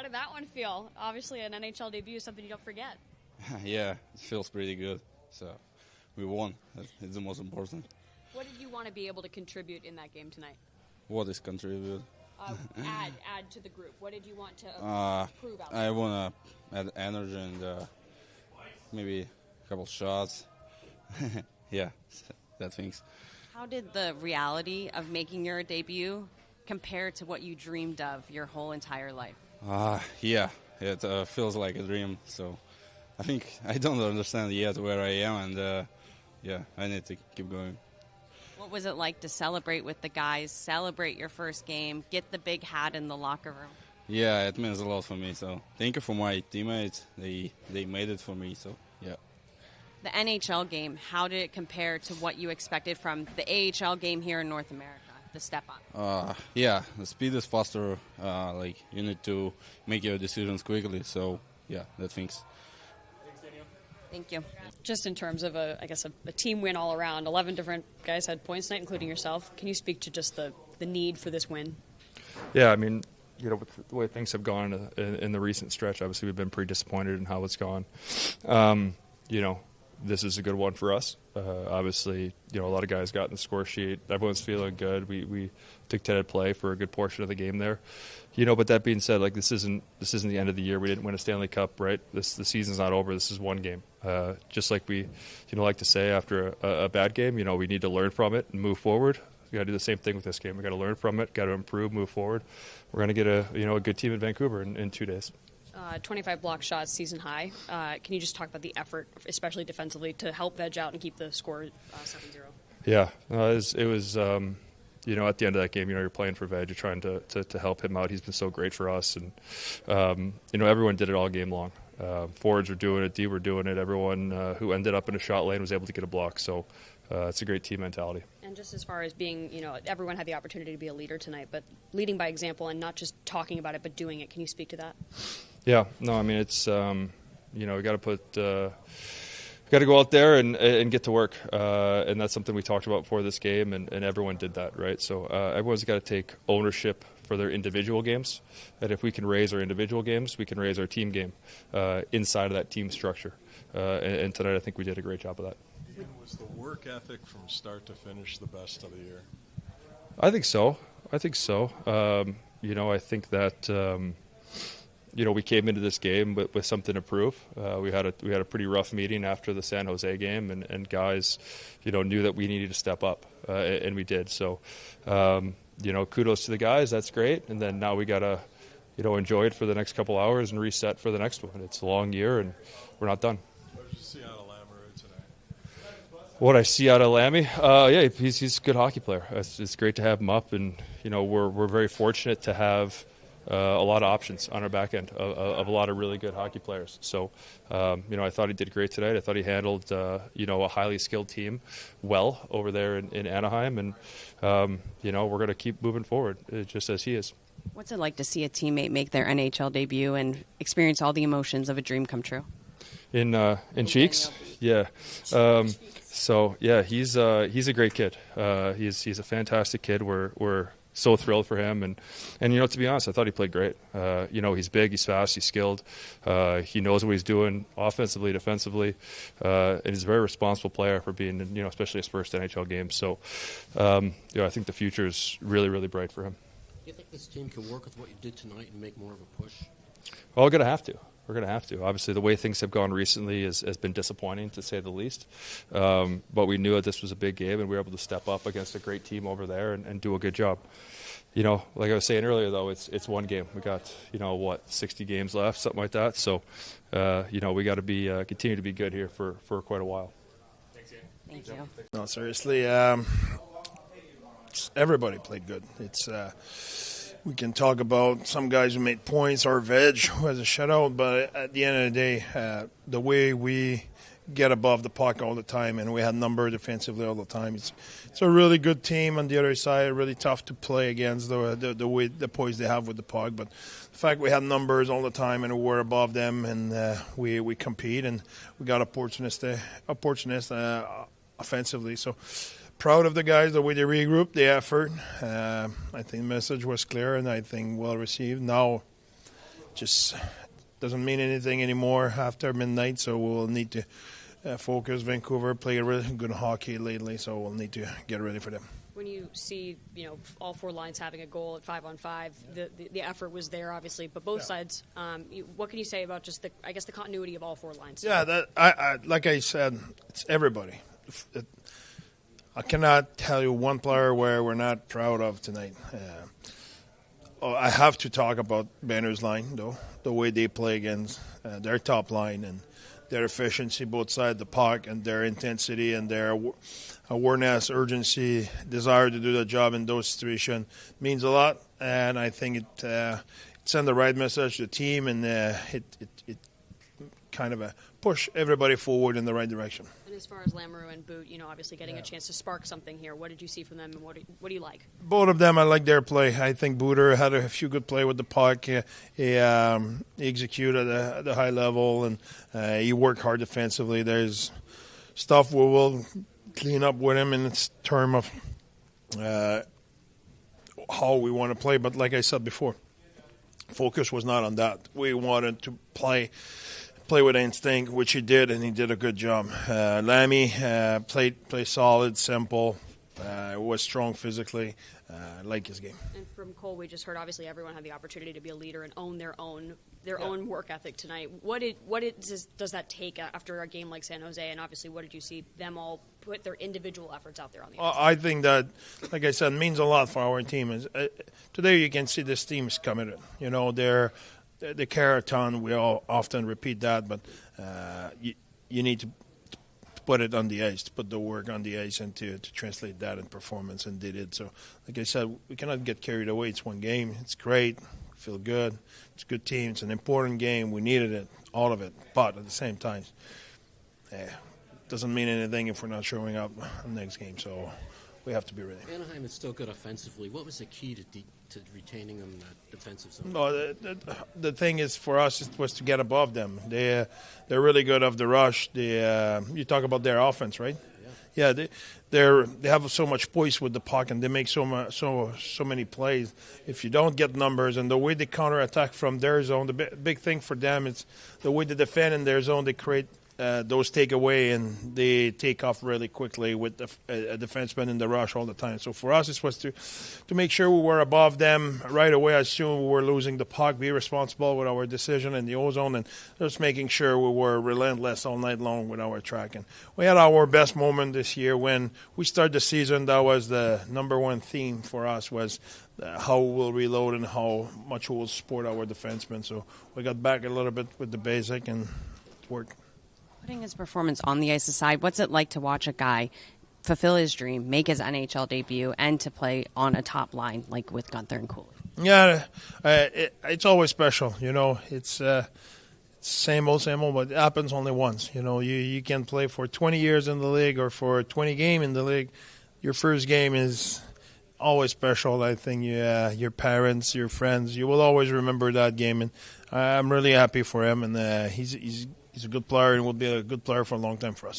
did that one feel? Obviously, an NHL debut is something you don't forget. Yeah, it feels pretty good. So we won. It's the most important. What did you want to be able to contribute in that game tonight? What is contribute? Add to the group. What did you want to prove out there? I want to add energy and maybe a couple shots. Yeah, that things. How did the reality of making your debut compare to what you dreamed of your whole entire life? Yeah, it feels like a dream. So I think I don't understand yet where I am, and yeah, I need to keep going. What was it like to celebrate with the guys, celebrate your first game, get the big hat in the locker room? Yeah, it means a lot for me. So thank you for my teammates. They made it for me. So yeah. The NHL game, how did it compare to what you expected from the AHL game here in North America, the step up? Yeah, the speed is faster. Like you need to make your decisions quickly. So yeah, that things. Thank you. Just in terms of a team win all around, 11 different guys had points tonight, including yourself. Can you speak to just the need for this win? Yeah, I mean, with the way things have gone in the recent stretch, obviously we've been pretty disappointed in how it's gone. This is a good one for us. Obviously, a lot of guys got in the score sheet. Everyone's feeling good. We dictated play for a good portion of the game there. But that being said, like this isn't the end of the year. We the Stanley Cup, right? The season's not over. This is one game. Just like we, like to say after a bad game, we need to learn from it and move forward. We got to do the same thing with this game. We got to learn from it. Got to improve, move forward. We're going to get a good team in Vancouver in 2 days. 25 block shots, season high. Can you just talk about the effort, especially defensively, to help veg out and keep the score 7-0? Yeah, it was. At the end of that game, you're playing for veg. You're trying to help him out. He's been so great for us, and everyone did it all game long. Forwards were doing it, D were doing it. Everyone who ended up in a shot lane was able to get a block. So it's a great team mentality. And just as far as being, everyone had the opportunity to be a leader tonight, but leading by example and not just talking about it, but doing it. Can you speak to that? Yeah, no, I mean, it's, we got to go out there and get to work. And that's something we talked about before this game, and everyone did that, right? So everyone's got to take ownership for their individual games. And if we can raise our individual games, we can raise our team game inside of that team structure. And tonight I think we did a great job of that. Was the work ethic from start to finish the best of the year? I think so. I think that we came into this game with something to prove. We had a pretty rough meeting after the San Jose game, and guys, knew that we needed to step up, and we did. So, kudos to the guys. That's great. And then now we gotta, enjoy it for the next couple hours and reset for the next one. It's a long year, and we're not done. What did you see out of Lamoureux tonight? What I see out of Lammy, yeah, he's a good hockey player. It's great to have him up, and we're very fortunate to have a lot of options on our back end of a lot of really good hockey players. So, I thought he did great tonight. I thought he handled, a highly skilled team well over there in Anaheim, and we're going to keep moving forward just as he is. What's it like to see a teammate make their NHL debut and experience all the emotions of a dream come true? In Cheeks, yeah. So yeah, he's a great kid. He's a fantastic kid. We're so thrilled for him, and to be honest, I thought he played great. He's big, he's fast, he's skilled. He knows what he's doing offensively, defensively, and he's a very responsible player for being, especially his first NHL game. So, I think the future is really, really bright for him. Do you think this team can work with what you did tonight and make more of a push? Well, we're going to have to. Obviously, the way things have gone recently has been disappointing, to say the least. But we knew that this was a big game, and we were able to step up against a great team over there and do a good job. Like I was saying earlier, though, it's one game. We got, 60 games left, something like that. So, we got to continue to be good here for quite a while. Thank you. No, seriously, everybody played good. We can talk about some guys who made points or veg who has a shutout, but at the end of the day, the way we get above the puck all the time and we had number defensively all the time, it's a really good team on the other side, really tough to play against the way the poise they have with the puck. But the fact we had numbers all the time and we're above them and we compete and we got opportunists offensively. So proud of the guys, the way they regrouped, the effort. I think the message was clear and I think well received. Now, just doesn't mean anything anymore after midnight, so we'll need to focus. Vancouver played really good hockey lately, so we'll need to get ready for them. When you see, all four lines having a goal at 5-on-5, the effort was there, obviously, but both sides. What can you say about just the continuity of all four lines? Yeah, like I said, it's everybody. I cannot tell you one player where we're not proud of tonight. I have to talk about Banner's line, though, the way they play against their top line and their efficiency both sides of the puck and their intensity and their awareness, urgency, desire to do the job in those situations means a lot. And I think it sent the right message to the team, and it kind of push everybody forward in the right direction. And as far as Lamoureux and But, obviously getting a chance to spark something here, what did you see from them, and what do you like? Both of them, I like their play. I think Booter had a few good play with the puck. He executed at a high level, and he worked hard defensively. There's stuff we will clean up with him in terms of how we want to play. But like I said before, focus was not on that. We wanted to play with instinct, which he did, and he did a good job. Lammy played solid, simple, was strong physically. I like his game. And from Cole, we just heard obviously everyone had the opportunity to be a leader and own their own work ethic tonight. What does that take after a game like San Jose? And obviously, what did you see them all put their individual efforts out there on the ice? I think that, like I said, means a lot for our team. Today you can see this team is committed. They care a ton. We all often repeat that, but you need to put it on the ice, to put the work on the ice, and to translate that in performance, and they did. So, like I said, we cannot get carried away. It's one game. It's great. We feel good. It's a good team. It's an important game. We needed it, all of it. But at the same time, it doesn't mean anything if we're not showing up in the next game. So we have to be ready. Anaheim is still good offensively. What was the key to retaining them in that defensive zone? No, the thing is for us was to get above them. They're really good off the rush. You talk about their offense, right? Yeah, they have so much poise with the puck, and they make so many plays. If you don't get numbers and the way they counterattack from their zone, the big thing for them is the way they defend in their zone. They create those takeaway, and they take off really quickly with a defenseman in the rush all the time. So for us, it was to make sure we were above them right away as soon as we were losing the puck, be responsible with our decision in the O-zone, and just making sure we were relentless all night long with our tracking. We had our best moment this year when we started the season. That was the number one theme for us, was how we'll reload and how much we'll support our defensemen. So we got back a little bit with the basic, and it worked. Putting his performance on the ice aside, what's it like to watch a guy fulfill his dream, make his NHL debut, and to play on a top line like with Gunther and Cooley? Yeah, it's always special. It's same old, but it happens only once. You can play for 20 years in the league or for 20 games in the league. Your first game is always special. I think your parents, your friends, you will always remember that game. And I'm really happy for him, and he's a good player and will be a good player for a long time for us.